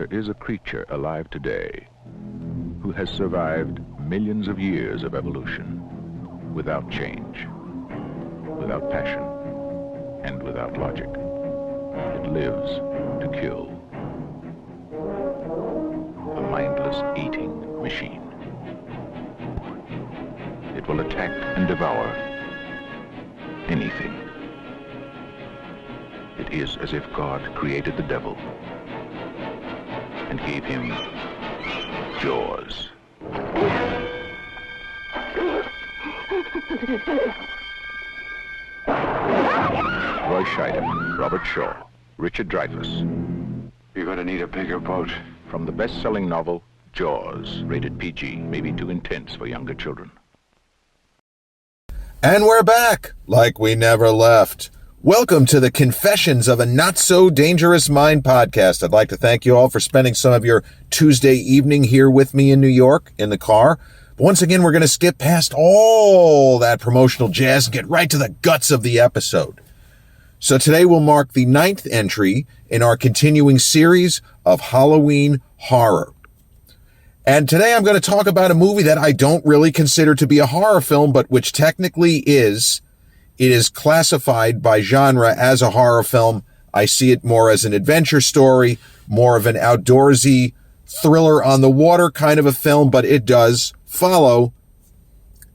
There is a creature alive today who has survived millions of years of evolution without change, without passion, and without logic. It lives to kill. A mindless eating machine. It will attack and devour anything. It is as if God created the devil and gave him jaws. Roy Scheider, Robert Shaw, Richard Dreyfuss. You're gonna need a bigger boat. From the best-selling novel, Jaws, rated PG, maybe too intense for younger children. And we're back, like we never left. Welcome to the Confessions of a Not-So-Dangerous Mind podcast. I'd like to thank you all for spending some of your Tuesday evening here with me in New York, in the car. But once again, we're going to skip past all that promotional jazz and get right to the guts of the episode. So today will mark the 9th entry in our continuing series of Halloween horror. And today I'm going to talk about a movie that I don't really consider to be a horror film, but which technically is. It is classified by genre as a horror film. I see it more as an adventure story, more of an outdoorsy thriller on the water kind of a film, but it does follow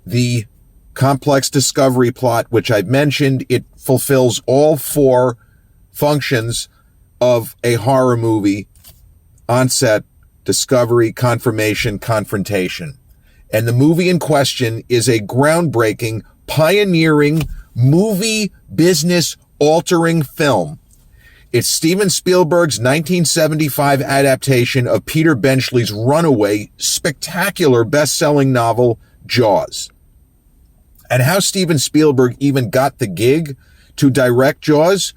the complex discovery plot, which I've mentioned. It fulfills all 4 functions of a horror movie: onset, discovery, confirmation, confrontation. And the movie in question is a groundbreaking, pioneering, movie business altering film. It's Steven Spielberg's 1975 adaptation of Peter Benchley's runaway, spectacular best-selling novel, Jaws. And how Steven Spielberg even got the gig to direct Jaws,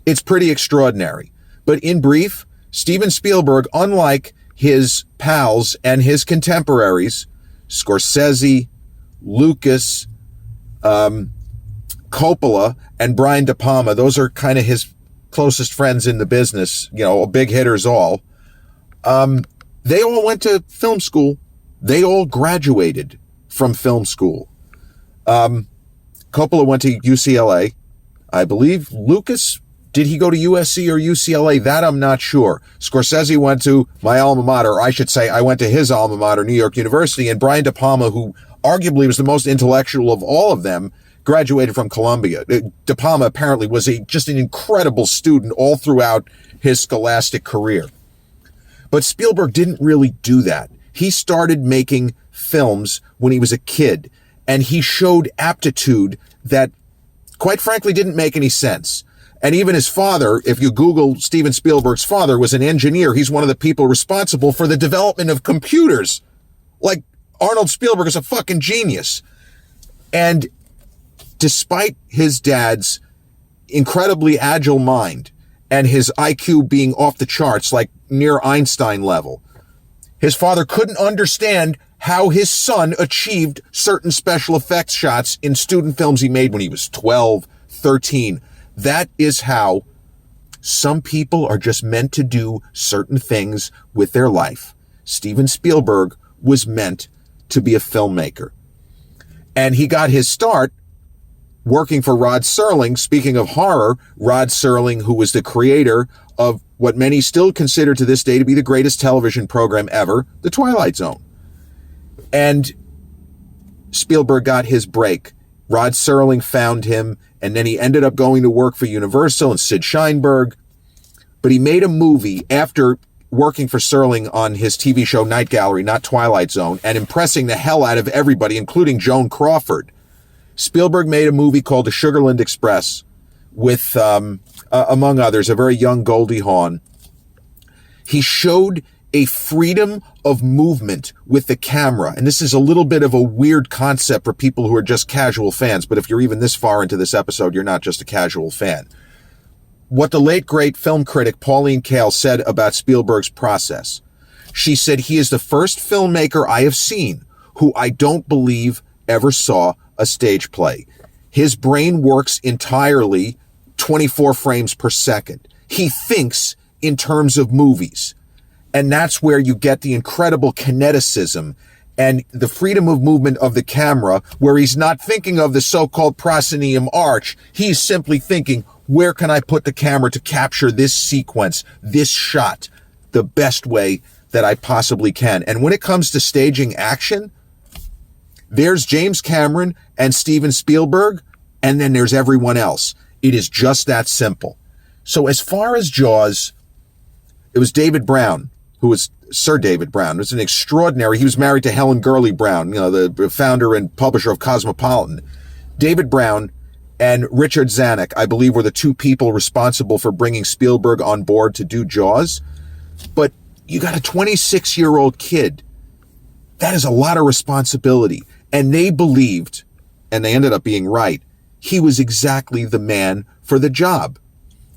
it's pretty extraordinary. But in brief, Steven Spielberg, unlike his pals and his contemporaries, Scorsese, Lucas, Coppola, and Brian De Palma, those are kind of his closest friends in the business, big hitters all. They all went to film school. They all graduated from film school. Coppola went to UCLA. I believe Lucas, did he go to USC or UCLA? That I'm not sure. Scorsese went to my alma mater, or I should say I went to his alma mater, New York University, and Brian De Palma, who arguably was the most intellectual of all of them, graduated from Columbia. De Palma apparently was just an incredible student all throughout his scholastic career. But Spielberg didn't really do that. He started making films when he was a kid, and he showed aptitude that, quite frankly, didn't make any sense. And even his father, if you Google Steven Spielberg's father, was an engineer. He's one of the people responsible for the development of computers. Like, Arnold Spielberg is a fucking genius. And despite his dad's incredibly agile mind and his IQ being off the charts, like near Einstein level, his father couldn't understand how his son achieved certain special effects shots in student films he made when he was 12, 13. That is how some people are just meant to do certain things with their life. Steven Spielberg was meant to be a filmmaker. And he got his start working for Rod Serling. Speaking of horror, Rod Serling, who was the creator of what many still consider to this day to be the greatest television program ever, The Twilight Zone. And Spielberg got his break. Rod Serling found him, and then he ended up going to work for Universal and Sid Sheinberg. But he made a movie after working for Serling on his TV show Night Gallery, not Twilight Zone, and impressing the hell out of everybody, including Joan Crawford. Spielberg made a movie called The Sugarland Express with, among others, a very young Goldie Hawn. He showed a freedom of movement with the camera. And this is a little bit of a weird concept for people who are just casual fans. But if you're even this far into this episode, you're not just a casual fan. What the late, great film critic Pauline Kael said about Spielberg's process. She said, he is the first filmmaker I have seen who I don't believe ever saw a stage play. His brain works entirely 24 frames per second. He thinks in terms of movies. And that's where you get the incredible kineticism and the freedom of movement of the camera, where he's not thinking of the so-called proscenium arch. He's simply thinking, where can I put the camera to capture this sequence, this shot, the best way that I possibly can? And when it comes to staging action, there's James Cameron and Steven Spielberg, and then there's everyone else. It is just that simple. So as far as Jaws, it was David Brown, who was Sir David Brown. It was an extraordinary, he was married to Helen Gurley Brown, the founder and publisher of Cosmopolitan. David Brown and Richard Zanuck, I believe, were the two people responsible for bringing Spielberg on board to do Jaws. But you got a 26-year-old kid. That is a lot of responsibility. And they believed, and they ended up being right, he was exactly the man for the job.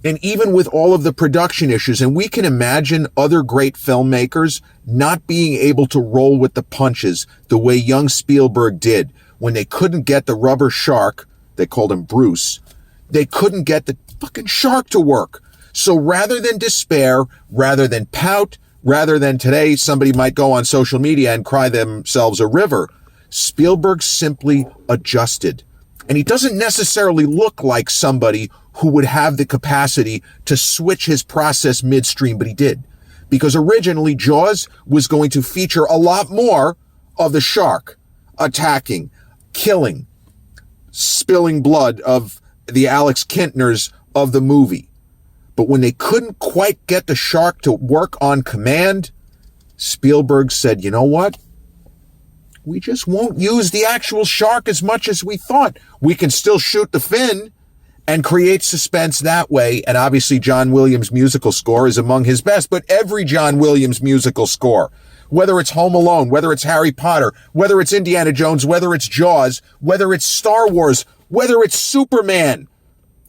And even with all of the production issues, and we can imagine other great filmmakers not being able to roll with the punches the way young Spielberg did when they couldn't get the rubber shark, they called him Bruce, they couldn't get the fucking shark to work. So rather than despair, rather than pout, rather than today somebody might go on social media and cry themselves a river, Spielberg simply adjusted. And he doesn't necessarily look like somebody who would have the capacity to switch his process midstream, but he did. Because originally Jaws was going to feature a lot more of the shark attacking, killing, spilling blood of the Alex Kintners of the movie. But when they couldn't quite get the shark to work on command, Spielberg said, you know what? We just won't use the actual shark as much as we thought. We can still shoot the fin and create suspense that way. And obviously John Williams' musical score is among his best, but every John Williams musical score, whether it's Home Alone, whether it's Harry Potter, whether it's Indiana Jones, whether it's Jaws, whether it's Star Wars, whether it's Superman,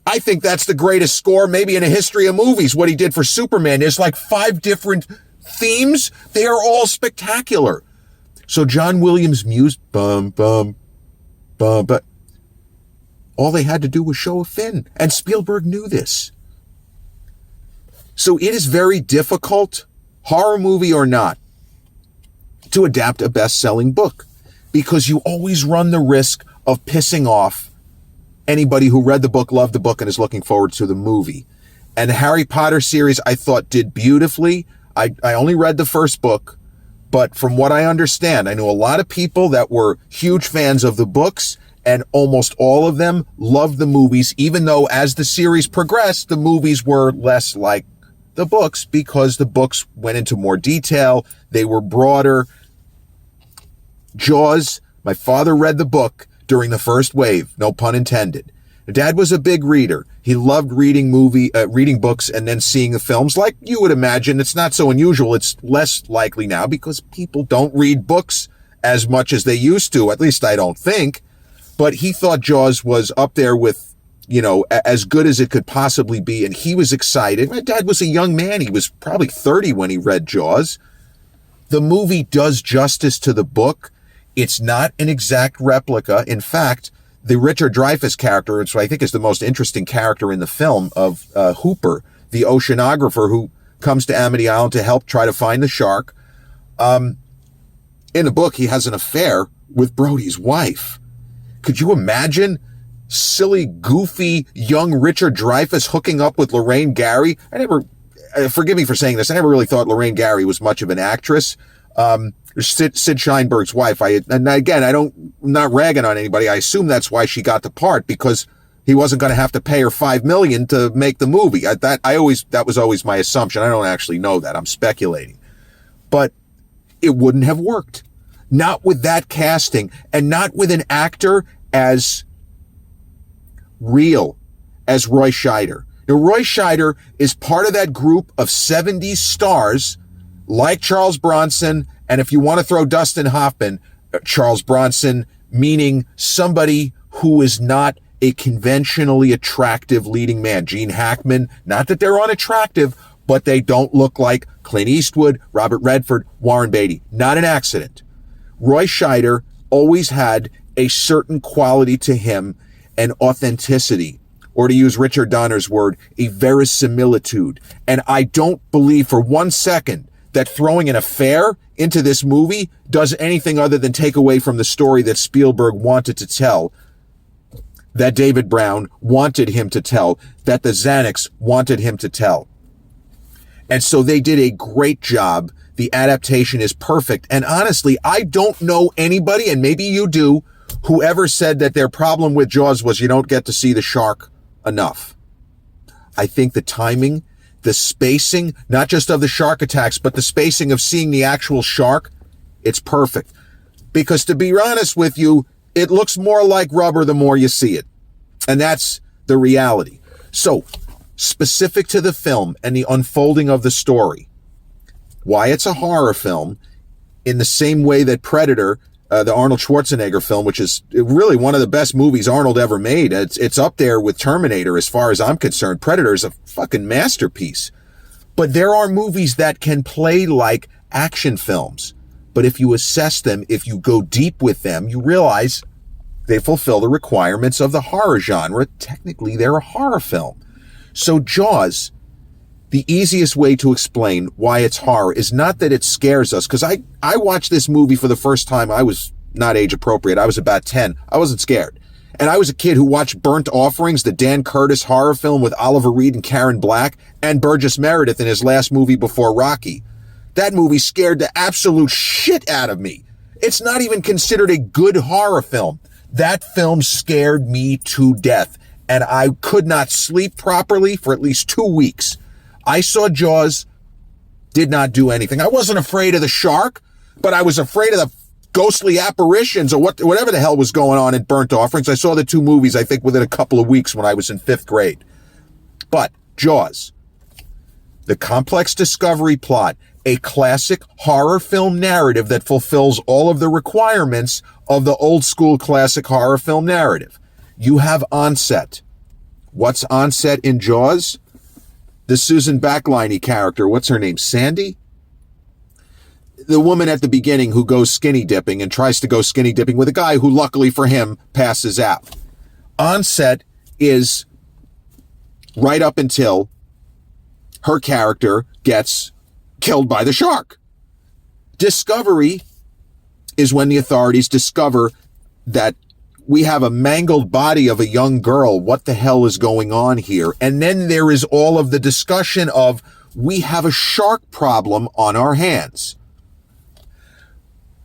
I think that's the greatest score maybe in a history of movies. What he did for Superman is like 5 different themes. They are all spectacular. So John Williams' music, but all they had to do was show a fin, and Spielberg knew this. So it is very difficult, horror movie or not, to adapt a best-selling book, because you always run the risk of pissing off anybody who read the book, loved the book, and is looking forward to the movie. And the Harry Potter series, I thought, did beautifully. I only read the first book, but from what I understand, I know a lot of people that were huge fans of the books, and almost all of them loved the movies, even though as the series progressed, the movies were less like the books because the books went into more detail. They were broader. Jaws, my father read the book during the first wave, no pun intended. Dad was a big reader. He loved reading books and then seeing the films. Like you would imagine, it's not so unusual. It's less likely now because people don't read books as much as they used to. At least I don't think. But he thought Jaws was up there with, as good as it could possibly be. And he was excited. My dad was a young man. He was probably 30 when he read Jaws. The movie does justice to the book. It's not an exact replica. In fact, the Richard Dreyfuss character, which I think is the most interesting character in the film, of Hooper, the oceanographer who comes to Amity Island to help try to find the shark. In the book, he has an affair with Brody's wife. Could you imagine silly, goofy, young Richard Dreyfuss hooking up with Lorraine Gary? Forgive me for saying this, I never really thought Lorraine Gary was much of an actress. Sid Sheinberg's wife. I'm not ragging on anybody. I assume that's why she got the part, because he wasn't going to have to pay her $5 million to make the movie. That was always my assumption. I don't actually know that. I'm speculating, but it wouldn't have worked. Not with that casting, and not with an actor as real as Roy Scheider. Now, Roy Scheider is part of that group of 70s stars like Charles Bronson. And if you want to throw Dustin Hoffman, Charles Bronson, meaning somebody who is not a conventionally attractive leading man. Gene Hackman, not that they're unattractive, but they don't look like Clint Eastwood, Robert Redford, Warren Beatty. Not an accident. Roy Scheider always had a certain quality to him, an authenticity, or to use Richard Donner's word, a verisimilitude. And I don't believe for one second that throwing an affair into this movie does anything other than take away from the story that Spielberg wanted to tell, that David Brown wanted him to tell, that the Zanucks wanted him to tell. And so they did a great job. The adaptation is perfect. And honestly, I don't know anybody, and maybe you do, who ever said that their problem with Jaws was you don't get to see the shark enough. I think the timing, the spacing, not just of the shark attacks, but the spacing of seeing the actual shark, it's perfect. Because to be honest with you, it looks more like rubber the more you see it. And that's the reality. So, specific to the film and the unfolding of the story, why it's a horror film, in the same way that Predator, the Arnold Schwarzenegger film, which is really one of the best movies Arnold ever made. It's up there with Terminator as far as I'm concerned. Predator is a fucking masterpiece. But there are movies that can play like action films. But if you assess them, if you go deep with them, you realize they fulfill the requirements of the horror genre. Technically, they're a horror film. So Jaws, the easiest way to explain why it's horror is not that it scares us, because I watched this movie for the first time. I was not age appropriate. I was about 10. I wasn't scared. And I was a kid who watched Burnt Offerings, the Dan Curtis horror film with Oliver Reed and Karen Black, and Burgess Meredith in his last movie before Rocky. That movie scared the absolute shit out of me. It's not even considered a good horror film. That film scared me to death, and I could not sleep properly for at least 2 weeks. I saw Jaws, did not do anything. I wasn't afraid of the shark, but I was afraid of the ghostly apparitions or whatever the hell was going on in Burnt Offerings. I saw the 2 movies, I think, within a couple of weeks when I was in 5th grade. But Jaws, the complex discovery plot, a classic horror film narrative that fulfills all of the requirements of the old school classic horror film narrative. You have onset. What's onset in Jaws? The Susan Backliney character, what's her name, Sandy? The woman at the beginning who goes skinny dipping and tries to go skinny dipping with a guy who, luckily for him, passes out. Onset is right up until her character gets killed by the shark. Discovery is when the authorities discover that we have a mangled body of a young girl. What the hell is going on here? And then there is all of the discussion of, we have a shark problem on our hands.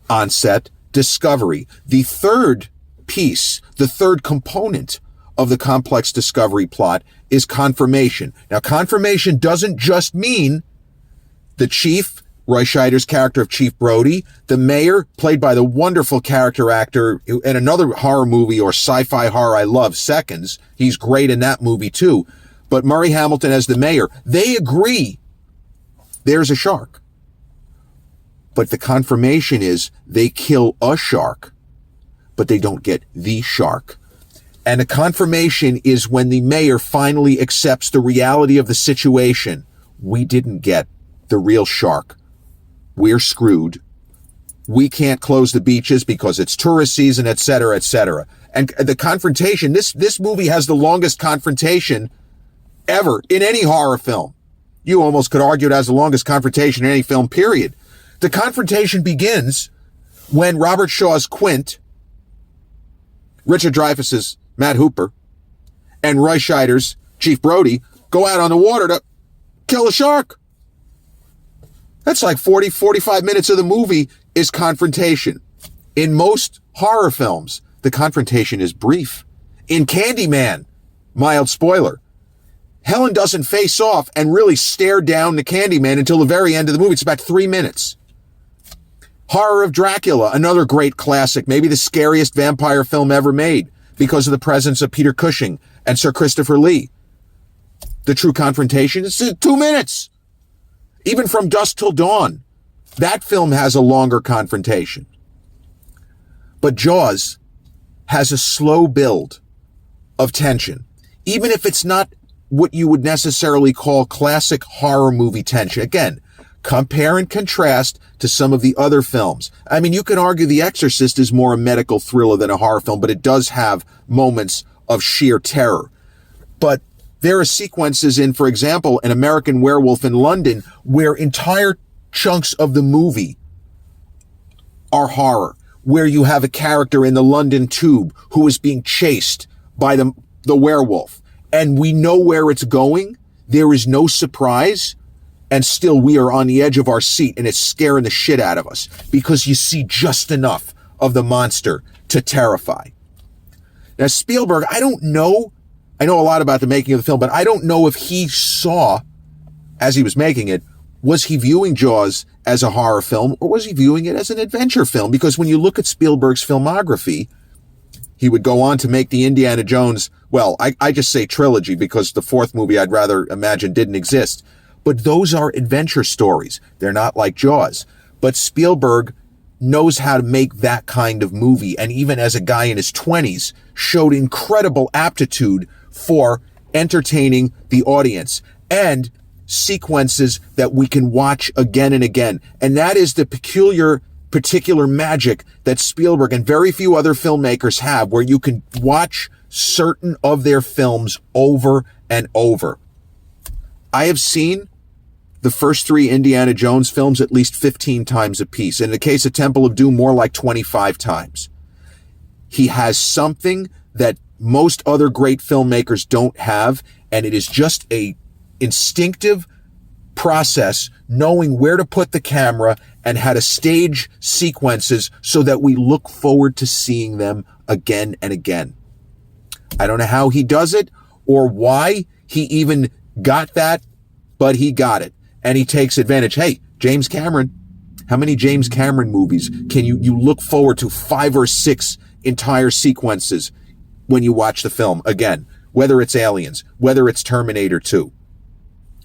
Onset, discovery. The third piece, the third component of the complex discovery plot is confirmation. Now, confirmation doesn't just mean the chief, Roy Scheider's character of Chief Brody, the mayor, played by the wonderful character actor in another horror movie or sci-fi horror I love, Seconds. He's great in that movie too. But Murray Hamilton as the mayor, they agree there's a shark. But the confirmation is they kill a shark, but they don't get the shark. And the confirmation is when the mayor finally accepts the reality of the situation. We didn't get the real shark. We're screwed. We can't close the beaches because it's tourist season, et cetera, et cetera. And the confrontation, this movie has the longest confrontation ever in any horror film. You almost could argue it has the longest confrontation in any film, period. The confrontation begins when Robert Shaw's Quint, Richard Dreyfuss's Matt Hooper, and Roy Scheider's Chief Brody go out on the water to kill a shark. That's like 45 minutes of the movie is confrontation. In most horror films, the confrontation is brief. In Candyman, mild spoiler, Helen doesn't face off and really stare down the Candyman until the very end of the movie. It's about 3 minutes. Horror of Dracula, another great classic, maybe the scariest vampire film ever made because of the presence of Peter Cushing and Sir Christopher Lee. The true confrontation is 2 minutes. Even From Dusk Till Dawn, that film has a longer confrontation. But Jaws has a slow build of tension, even if it's not what you would necessarily call classic horror movie tension. Again, compare and contrast to some of the other films. I mean, you can argue The Exorcist is more a medical thriller than a horror film, but it does have moments of sheer terror. But there are sequences in, for example, An American Werewolf in London, where entire chunks of the movie are horror, where you have a character in the London Tube who is being chased by the werewolf, and we know where it's going. There is no surprise, and still we are on the edge of our seat, and it's scaring the shit out of us because you see just enough of the monster to terrify. Now, Spielberg, I know a lot about the making of the film, but I don't know if he saw, as he was making it, was he viewing Jaws as a horror film, or was he viewing it as an adventure film? Because when you look at Spielberg's filmography, he would go on to make the Indiana Jones, well, I just say trilogy because the fourth movie I'd rather imagine didn't exist. But those are adventure stories. They're not like Jaws. But Spielberg knows how to make that kind of movie, and even as a guy in his 20s, showed incredible aptitude for entertaining the audience and sequences that we can watch again and again. And that is the particular magic that Spielberg and very few other filmmakers have, where you can watch certain of their films over and over. I have seen the first three Indiana Jones films at least 15 times apiece. In the case of Temple of Doom, more like 25 times. He has something that most other great filmmakers don't have, and it is just a instinctive process, knowing where to put the camera and how to stage sequences so that we look forward to seeing them again and again. I don't know how he does it or why he even got that, but he got it. And he takes advantage. Hey, James Cameron, how many James Cameron movies can you look forward to 5 or 6 entire sequences when you watch the film again? Whether it's Aliens, whether it's Terminator 2,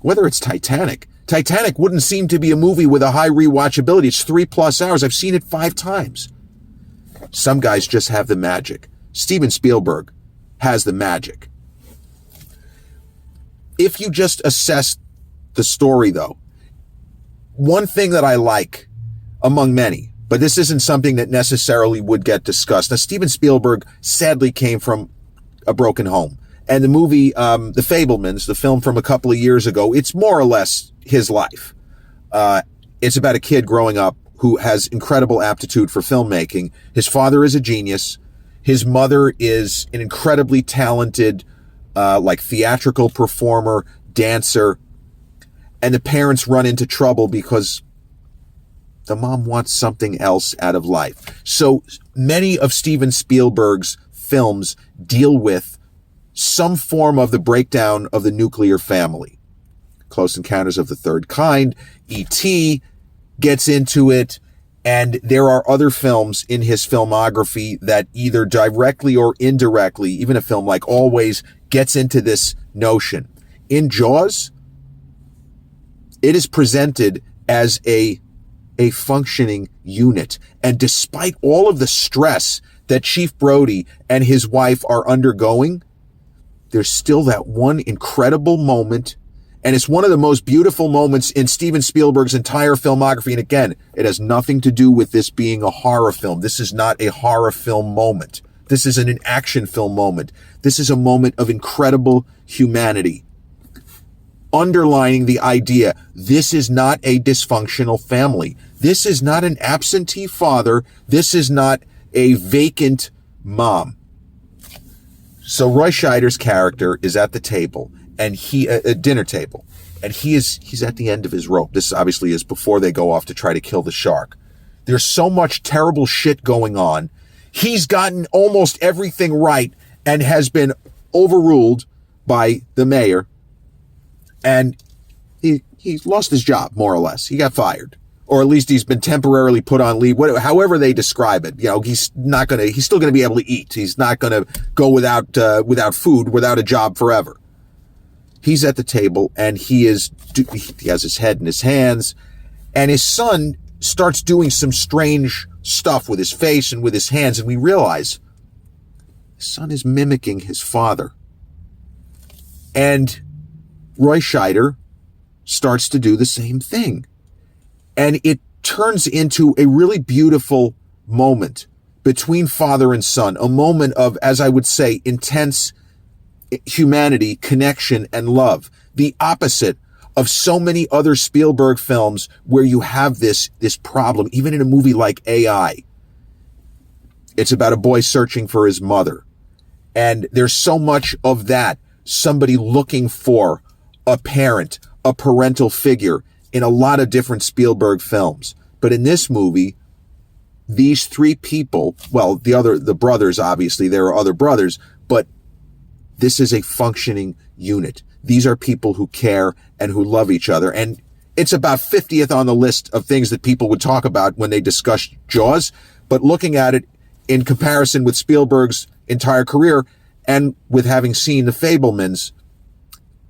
whether it's Titanic. Titanic wouldn't seem to be a movie with a high rewatchability. It's 3+ hours. I've seen it 5 times. Some guys just have the magic. Steven Spielberg has the magic. If you just assess the story, though, one thing that I like, among many, but this isn't something that necessarily would get discussed. Now, Steven Spielberg sadly came from a broken home. And the movie, The Fabelmans, the film from a couple of years ago, it's more or less his life. It's about a kid growing up who has incredible aptitude for filmmaking. His father is a genius. His mother is an incredibly talented, theatrical performer, dancer. And the parents run into trouble because the mom wants something else out of life. So many of Steven Spielberg's films deal with some form of the breakdown of the nuclear family. Close Encounters of the Third Kind, E.T. gets into it, and there are other films in his filmography that either directly or indirectly, even a film like Always, gets into this notion. In Jaws, it is presented as a functioning unit, and despite all of the stress that Chief Brody and his wife are undergoing, there's still that one incredible moment, and it's one of the most beautiful moments in Steven Spielberg's entire filmography. And again, it has nothing to do with this being a horror film. This is not a horror film moment. This isn't an action film moment. This is a moment of incredible humanity, underlining the idea, this is not a dysfunctional family. This is not an absentee father. This is not a vacant mom. So Roy Scheider's character is at the table, and dinner table, and he's at the end of his rope. This obviously is before they go off to try to kill the shark. There's so much terrible shit going on. He's gotten almost everything right and has been overruled by the mayor, and he's lost his job, more or less. He got fired. Or at least he's been temporarily put on leave, however they describe it. You know, he's still going to be able to eat. He's not going to go without food, without a job forever. He's at the table, and he has his head in his hands, and his son starts doing some strange stuff with his face and with his hands, and we realize his son is mimicking his father. And Roy Scheider starts to do the same thing. And it turns into a really beautiful moment between father and son, a moment of, as I would say, intense humanity, connection, and love. The opposite of so many other Spielberg films where you have this problem, even in a movie like AI. It's about a boy searching for his mother. And there's so much of that, somebody looking for a parent, a parental figure in a lot of different Spielberg films. But in this movie, these three people, well, the brothers, obviously, there are other brothers, but this is a functioning unit. These are people who care and who love each other. And it's about 50th on the list of things that people would talk about when they discuss Jaws. But looking at it in comparison with Spielberg's entire career and with having seen The Fabelmans,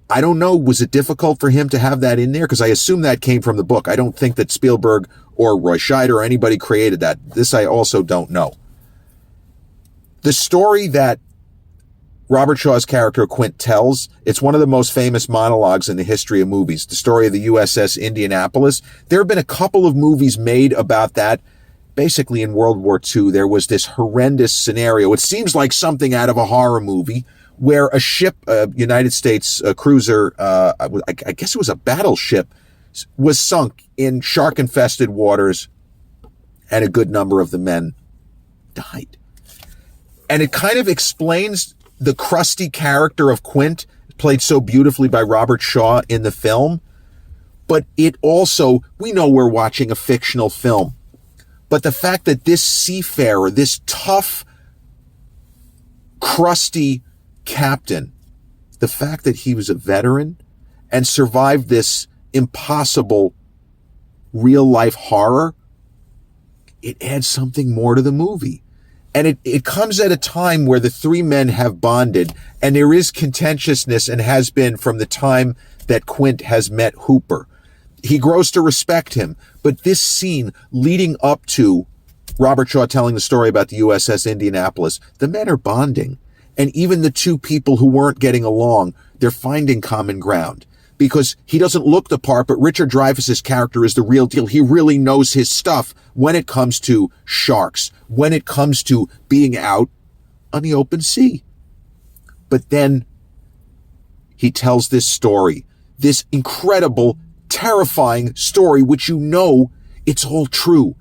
I don't know, was it difficult for him to have that in there? Because I assume that came from the book. I don't think that Spielberg or Roy Scheider or anybody created that. This I also don't know. The story that Robert Shaw's character Quint tells, it's one of the most famous monologues in the history of movies, the story of the USS Indianapolis. There have been a couple of movies made about that. Basically, in World War II, there was this horrendous scenario. It seems like something out of a horror movie where a ship, a United States cruiser, I guess it was a battleship, was sunk in shark-infested waters, and a good number of the men died. And it kind of explains the crusty character of Quint, played so beautifully by Robert Shaw in the film. But it also, we know we're watching a fictional film. But the fact that this seafarer, this tough, crusty captain, the fact that he was a veteran and survived this impossible real-life horror, it adds something more to the movie. And it comes at a time where the three men have bonded, and there is contentiousness and has been from the time that Quint has met Hooper. He grows to respect him. But this scene leading up to Robert Shaw telling the story about the USS Indianapolis, the men are bonding. And even the two people who weren't getting along, they're finding common ground. Because he doesn't look the part, but Richard Dreyfuss's character is the real deal. He really knows his stuff when it comes to sharks, when it comes to being out on the open sea. But then he tells this story, this incredible, terrifying story, which you know it's all true.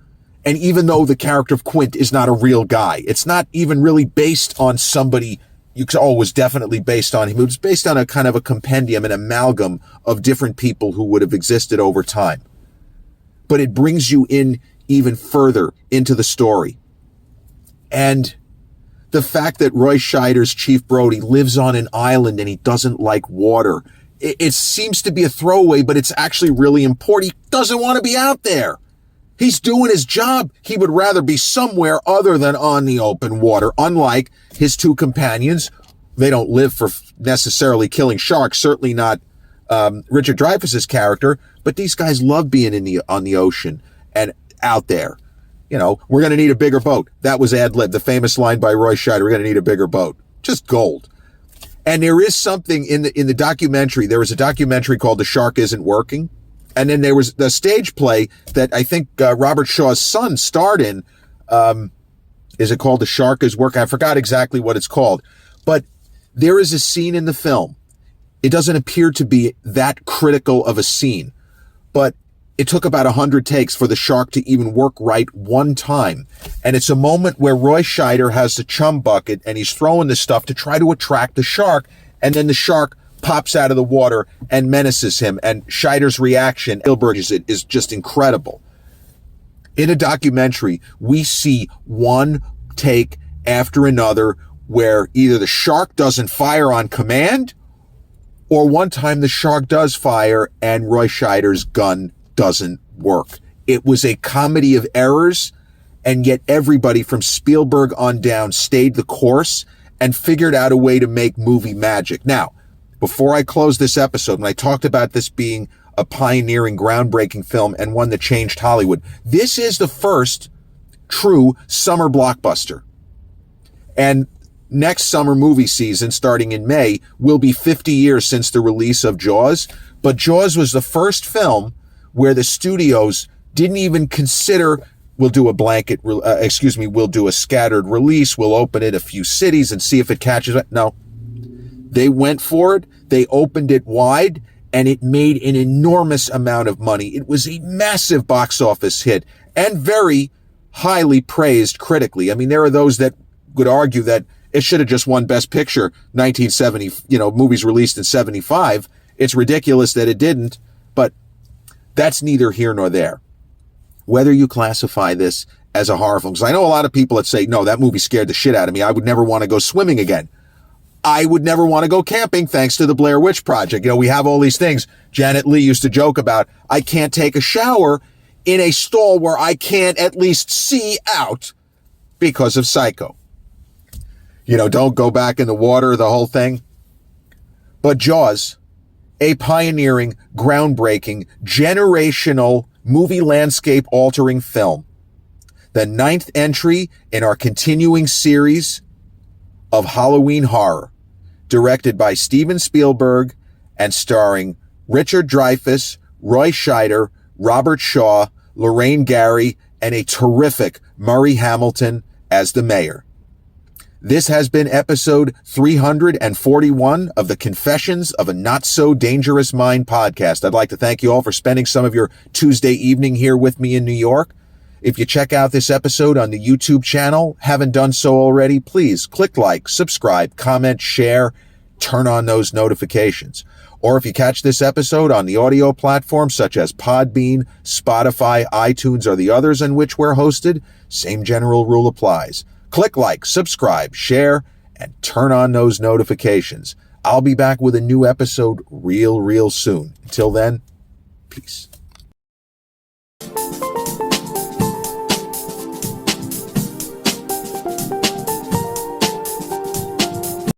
And even though the character of Quint is not a real guy, it's not even really based on somebody you could, was definitely based on him. It was based on a kind of a compendium, an amalgam of different people who would have existed over time. But it brings you in even further into the story. And the fact that Roy Scheider's Chief Brody lives on an island and he doesn't like water, it seems to be a throwaway, but it's actually really important. He doesn't want to be out there. He's doing his job. He would rather be somewhere other than on the open water, unlike his two companions. They don't live for necessarily killing sharks, certainly not Richard Dreyfuss's character, but these guys love being on the ocean and out there. You know, we're going to need a bigger boat. That was ad-lib, the famous line by Roy Scheider, we're going to need a bigger boat. Just gold. And there is something in the documentary. There was a documentary called The Shark Isn't Working. And then there was the stage play that I think Robert Shaw's son starred in. Is it called The Shark Is Working? I forgot exactly what it's called. But there is a scene in the film. It doesn't appear to be that critical of a scene. But it took about 100 takes for the shark to even work right one time. And it's a moment where Roy Scheider has the chum bucket and he's throwing this stuff to try to attract the shark. And then the shark pops out of the water and menaces him. And Scheider's reaction, Spielberg, is just incredible. In a documentary, we see one take after another where either the shark doesn't fire on command, or one time the shark does fire and Roy Scheider's gun doesn't work. It was a comedy of errors, and yet everybody from Spielberg on down stayed the course and figured out a way to make movie magic. Now, before I close this episode, when I talked about this being a pioneering, groundbreaking film and one that changed Hollywood, this is the first true summer blockbuster. And next summer movie season, starting in May, will be 50 years since the release of Jaws. But Jaws was the first film where the studios didn't even consider, we'll do a scattered release, we'll open it a few cities and see if it catches. No, they went for it. They opened it wide, and it made an enormous amount of money. It was a massive box office hit and very highly praised critically. I mean, there are those that would argue that it should have just won Best Picture 1970, movies released in 75. It's ridiculous that it didn't, but that's neither here nor there. Whether you classify this as a horror film, because I know a lot of people that say, no, that movie scared the shit out of me. I would never want to go swimming again. I would never want to go camping thanks to the Blair Witch Project. We have all these things. Janet Leigh used to joke about, I can't take a shower in a stall where I can't at least see out because of Psycho. Don't go back in the water, the whole thing. But Jaws, a pioneering, groundbreaking, generational, movie landscape altering film. The 9th entry in our continuing series of Halloween horror, directed by Steven Spielberg and starring Richard Dreyfuss, Roy Scheider, Robert Shaw, Lorraine Gary, and a terrific Murray Hamilton as the mayor. This has been episode 341 of the Confessions of a Not So Dangerous Mind podcast. I'd like to thank you all for spending some of your Tuesday evening here with me in New York. If you check out this episode on the YouTube channel, haven't done so already, please click like, subscribe, comment, share, turn on those notifications. Or if you catch this episode on the audio platforms such as Podbean, Spotify, iTunes, or the others in which we're hosted, same general rule applies. Click like, subscribe, share, and turn on those notifications. I'll be back with a new episode real soon. Until then, peace.